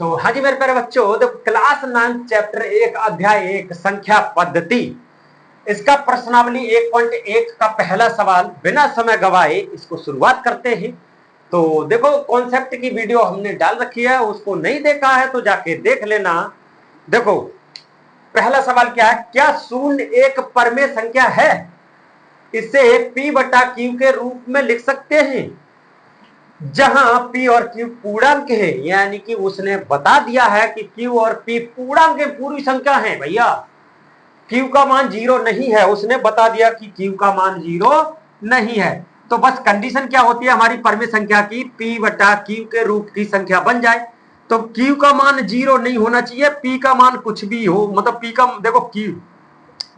तो हाँ जी मेरे प्यारे बच्चों, देखो क्लास 9 चैप्टर 1 अध्याय 1 संख्या पद्धति, इसका प्रश्नावली 1.1 का पहला सवाल बिना समय गवाए इसको शुरुआत करते हैं। तो देखो कॉन्सेप्ट की वीडियो हमने डाल रखी है, उसको नहीं देखा है तो जाके देख लेना। देखो पहला सवाल क्या है, क्या शून्य एक परमेय संख्या है? इसे P बटा Q के रूप में लिख सकते हैं, जहां P और Q पूर्णांक है। यानी कि उसने बता दिया है कि Q और P पूर्णांक पूरी संख्या है भैया। Q का मान 0 नहीं है, उसने बता दिया कि Q का मान 0 नहीं है। तो बस कंडीशन क्या होती है हमारी परमेय संख्या की, P बटा Q के रूप की संख्या बन जाए। तो Q का मान 0 नहीं होना चाहिए, P का मान कुछ भी हो, मतलब P का देखो Q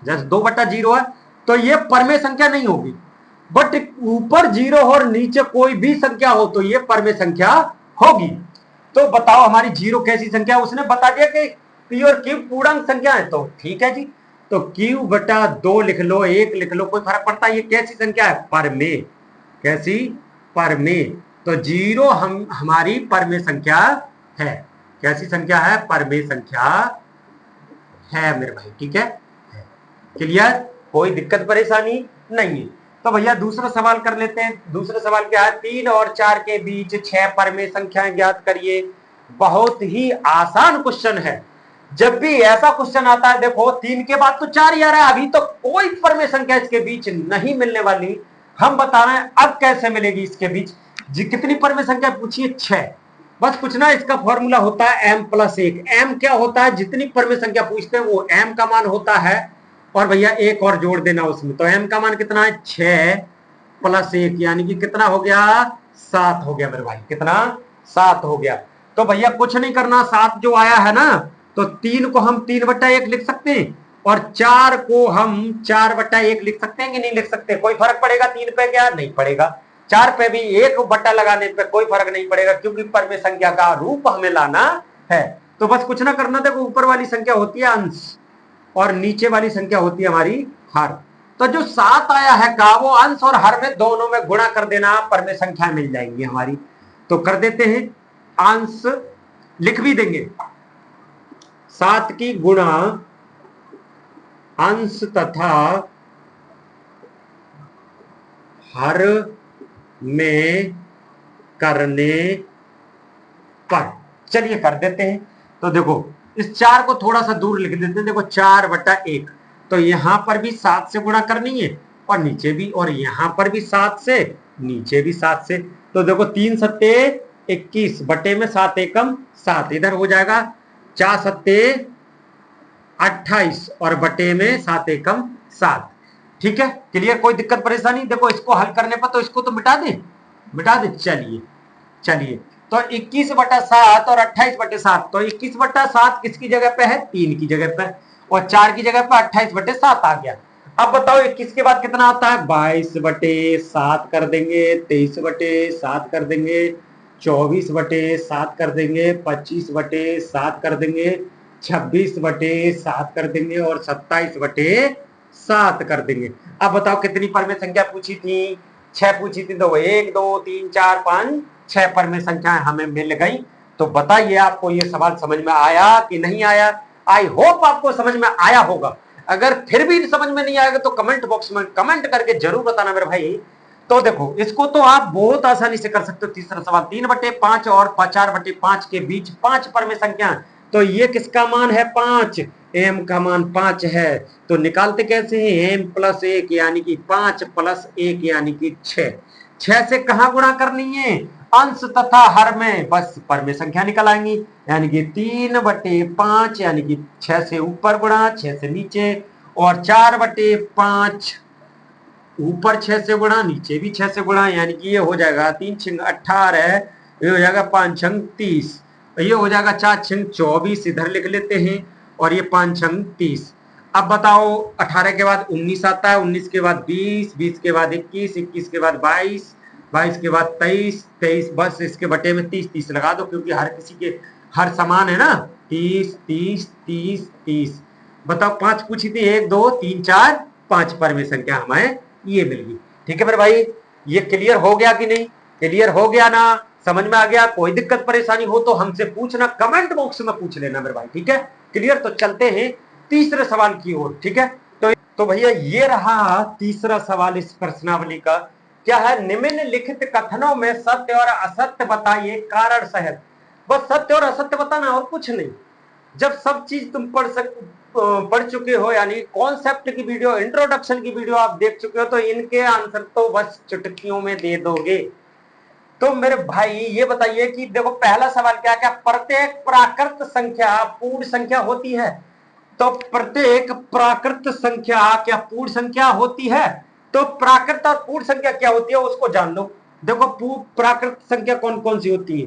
जैसे 2/0 है तो ये परमेय संख्या नहीं होगी। बट ऊपर 0 और नीचे कोई भी संख्या हो तो ये परमेय संख्या होगी। तो बताओ हमारी 0 कैसी संख्या? उसने बता दिया कि P और Q पूर्णांक संख्या है, तो ठीक है जी। तो Q बटा 2 लिख लो, 1 लिख लो, कोई फर्क पड़ता है? ये कैसी संख्या है? परमेय। कैसी? परमेय। तो 0 हमारी परमेय संख्या है। कैसी संख्या है? परमेय संख्या है मेरे भाई, ठीक है। क्लियर? कोई दिक्कत परेशानी नहीं है। तो भैया दूसरा सवाल कर लेते हैं। दूसरा सवाल क्या है, 3 और 4 के बीच 6 परमेय संख्याएं ज्ञात करिए। बहुत ही आसान क्वेश्चन है। जब भी ऐसा क्वेश्चन आता है, देखो 3 के बाद तो 4 ही आ रहा है, अभी तो कोई परमेय संख्या इसके बीच नहीं मिलने वाली। हम बता रहे हैं अब कैसे मिलेगी इसके बीच। जी कितनी परमेय संख्या पूछिए? 6। बस कुछ ना, इसका फॉर्मूला होता है m+1। m क्या होता है? जितनी परमेय संख्या पूछते हैं वो m का मान होता है, और भैया एक और जोड़ देना उसमें। तो m का मान कितना है? 6+1 यानी कि कितना हो गया? 7 हो गया मेरे भाई। कितना? 7 हो गया। तो भैया कुछ नहीं करना, 7 जो आया है ना, तो 3 को हम 3/1 लिख सकते हैं, और 4 को हम 4/1 लिख सकते हैं कि नहीं लिख सकते? कोई फर्क पड़ेगा 3 पे? क्या नहीं पड़ेगा। 4 पे भी एक बट्टा लगाने पे कोई फर्क नहीं पड़ेगा, क्योंकि परमेय संख्या का रूप हमें लाना है। तो बस कुछ ना करना, देखो ऊपर वाली संख्या होती है अंश और नीचे वाली संख्या होती है हमारी हर। तो जो 7 आया है का, वो अंश और हर में दोनों में गुणा कर देना, परमेय संख्या मिल जाएंगी हमारी। तो कर देते हैं, अंश लिख भी देंगे। 7 की गुणा अंश तथा हर में करने पर। चलिए कर देते हैं। तो देखो इस 4 को थोड़ा सा दूर लिख देते हैं। देखो 4/1, तो यहां पर भी 7 से गुणा करनी है, और नीचे भी, और यहां पर भी 7 से, नीचे भी 7 से। तो देखो 3 सत्ते 21, बटे में 7 एकम 7, इधर हो जाएगा 4 सत्ते 28, और बटे में 7 एकम 7। ठीक है, क्लियर? कोई दिक्कत परेशानी? देखो इसको हल करने पर तो इसको तो मिटा दें, मिटा दें। चलिए चलिए, तो 21/7 और 28/7, तो 21/7 किसकी जगह पे है? 3 की जगह पे, और 4 की जगह पे 28/7 आ गया। अब बताओ 21 के बाद कितना आता है? 22/7 कर देंगे, 23/7 कर देंगे, 24/7 कर देंगे, 25/7 कर देंगे, 26/7 कर देंगे, और 27/7 कर देंगे। अब बताओ कितनी परमेय संख्या पूछी थी? 6 पूछी थी। तो 1 2 3 4 5 6 परमेय संख्याएं हमें मिल गई। तो बताइए आपको ये सवाल समझ में आया कि नहीं आया? आई होप आपको समझ में आया होगा। अगर फिर भी समझ में नहीं आएगा तो कमेंट बॉक्स में कमेंट करके जरूर बताना मेरे भाई। तो देखो इसको तो आप बहुत आसानी से कर सकते हो। तीसरा सवाल, 3/5 और 4/5 के बीच 5 परमेय संख्या, तो ये किसका मान है? 5। m का मान 5 है। तो निकालते कैसे हैं? m+1 यानी कि 5+1 यानी कि 6। 6 से कहां गुणा करनी है? अंश तथा हर में। बस परमेय संख्या निकल आएंगी, यानी कि 3/5 यानी कि 6 से ऊपर गुणा 6 से नीचे, और 4/5 ऊपर 6 से गुणा नीचे भी 6 से गुणा, यानी कि ये हो जाएगा 3×6 18, ये हो जाएगा 5×6 30, ये हो जाएगा 4×6 24, इधर लिख लेते हैं, और ये 5×6 30। अब बताओ 18 के बाद 19 आता है, 19 के बाद 20, 20 के बाद 21, 21 के बाद 22, 22 के बाद 23, 23, बस इसके बटे में 30, 30 लगा दो, क्योंकि हर किसी के हर समान है ना। 30 30 30 30। बताओ 5 पूछी थी, 1 2 3 4 5 परमेय संख्या हमें ये मिल गई। ठीक है मेरे भाई, ये क्लियर हो गया कि नहीं? क्लियर हो गया ना? समझ में आ गया? कोई दिक्कत परेशानी हो तो हमसे पूछना, कमेंट बॉक्स में पूछ लेना मेरे भाई, ठीक है? क्लियर? तो चलते हैं तीसरे सवाल की ओर, ठीक है? तो भैया ये रहा तीसरा सवाल इस प्रश्नावली का। क्या है? निम्नलिखित कथनों में सत्य और असत्य बताइए कारण सहित। बस सत्य और असत्य बताना और कुछ नहीं। जब सब चीज तुम पढ़ चुके हो, यानी कॉन्सेप्ट की वीडियो, इंट्रोडक्शन की वीडियो आप देख चुके हो, तो इनके आंसर तो बस चुटकियों में दे दोगे। तो मेरे भाई ये बताइए कि देखो पहला सवाल क्या क्या, प्रत्येक प्राकृत संख्या पूर्ण संख्या होती है? तो प्रत्येक प्राकृत संख्या क्या पूर्ण संख्या होती है? तो प्राकृत और पूर्ण संख्या क्या होती है उसको जान लो। देखो प्राकृत संख्या कौन कौन सी होती है?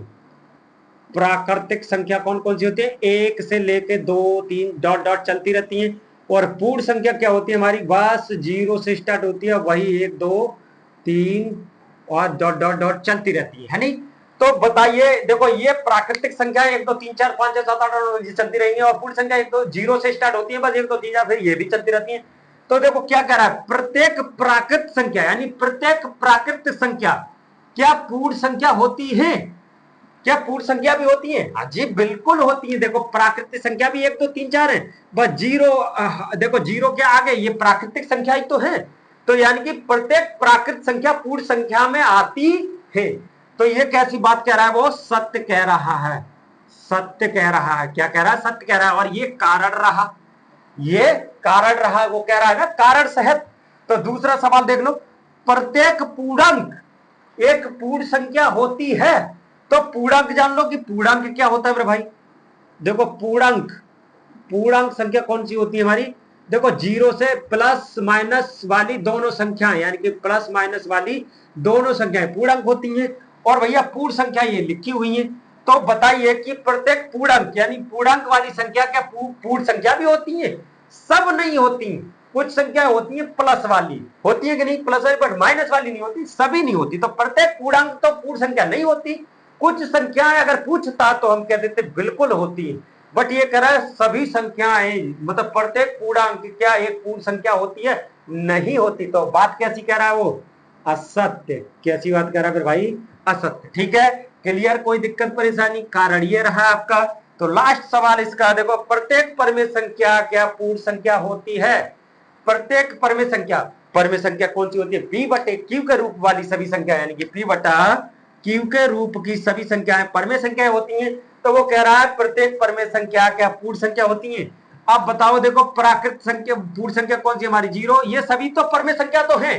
प्राकृतिक संख्या कौन कौन सी होती है? 1 से लेके 2 3 डॉट डॉट चलती रहती है। और पूर्ण संख्या क्या होती है हमारी? बस 0 से स्टार्ट होती है, वही 1 2 3 और डॉट डॉट डॉट चलती रहती है नहीं? तो बताइए, देखो ये प्राकृतिक संख्या 1 2 3 4 5 6 7 8 चलती रहेंगी, और पूर्ण संख्या 1 2 0 से स्टार्ट होती है, बस 1 2 3 4 फिर ये भी चलती रहती है। तो देखो क्या कह रहा है, प्रत्येक प्राकृत संख्या यानी प्रत्येक प्राकृत संख्या क्या पूर्ण संख्या होती है? क्या पूर्ण संख्या भी होती है? हाँ जी बिल्कुल होती है। देखो प्राकृतिक संख्या भी 1 2 3 4 है, बस जीरो, देखो जीरो के आगे ये प्राकृतिक संख्या ही तो है। तो यानी कि प्रत्येक प्राकृत संख्या पूर्ण संख्या में आती है। तो ये कैसी बात कह रहा है? वो सत्य कह रहा है, सत्य कह रहा है। क्या कह रहा है? सत्य कह रहा है। और ये कारण रहा, ये कारण रहा, वो कह रहा है ना कारण सहित। तो दूसरा सवाल देख लो, प्रत्येक पूर्णांक एक पूर्ण संख्या होती है? तो पूर्णांक जान लो कि पूर्णांक क्या होता है मेरे भाई। देखो पूर्णांक, पूर्णांक संख्या कौन सी होती है हमारी? देखो 0 से प्लस माइनस वाली दोनों संख्याएं, यानी कि प्लस माइनस वाली दोनों संख्याएं पूर्णांक होती हैं। और भैया पूर्ण संख्या ये लिखी हुई है। तो बताइए कि प्रत्येक पूर्णांक यानी पूर्णांक वाली संख्या क्या पूर्ण संख्या भी होती है? सब नहीं होती, कुछ संख्या होती है प्लस वाली, होती है कि नहीं? प्लस वाली, पर माइनस वाली नहीं होती, सभी नहीं होती। तो प्रत्येक पूर्णांक तो पूर्ण संख्या नहीं होती। कुछ संख्याएं अगर पूछता तो हम कह देते बिल्कुल होती है, बट ये कह रहा है सभी संख्याएं, मतलब प्रत्येक पूर्णांक क्या एक पूर्ण संख्या होती है? नहीं होती। तो बात कैसी कह रहा है वो? असत्य। कैसी बात कह रहा है फिर भाई? असत्य। ठीक है, क्लियर? कोई दिक्कत परेशानी? कारण ये रहा आपका। तो लास्ट सवाल इसका देखो, प्रत्येक परमेय संख्या क्या पूर्ण संख्या होती है? प्रत्येक परमेय संख्या, परमेय संख्या कौन सी होती है? p बटे q के रूप वाली सभी संख्या, यानी कि p बटा q के रूप की सभी संख्याएं परमेय संख्याएं होती हैं। तो वो कह रहा है प्रत्येक परमेय संख्या क्या पूर्ण संख्या होती है? अब बताओ, देखो प्राकृत संख्या पूर्ण संख्या कौन सी हमारी? 0, ये सभी तो परमेय संख्या तो है।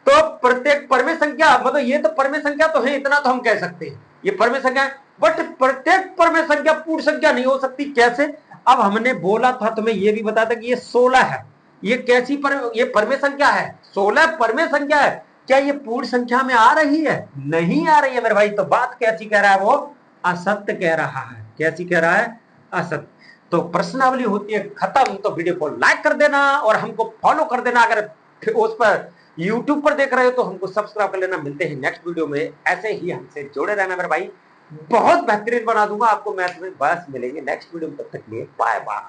तो प्रत्येक परमेय संख्या मतलब ये तो परमेय संख्या तो है, इतना तो हम कह सकते हैं ये परमेय संख्या है। बट प्रत्येक परमेय संख्या पूर्ण संख्या नहीं हो सकती। कैसे? अब हमने बोला था तुम्हें ये भी बता था कि ये 16 है, ये कैसी ये परमेय संख्या है? 16 परमेय संख्या है। क्या ये पूर्ण संख्या में आ रही है? नहीं आ रही है मेरे भाई। तो बात कैसी कह रहा है वो? असत्य कह रहा है। कैसी कह रहा है? असत्य। तो प्रश्नावली होती है खत्म। तो वीडियो को लाइक कर देना और हमको फॉलो कर देना। अगर उस पर YouTube पर देख रहे हो तो हमको सब्सक्राइब कर लेना। मिलते हैं नेक्स्ट वीडियो में, ऐसे ही हमसे जुड़े रहना मेरे भाई। बहुत बेहतरीन बना दूंगा आपको मैथ में। बस मिलेंगे नेक्स्ट वीडियो में, तब तक के लिए बाय बाय।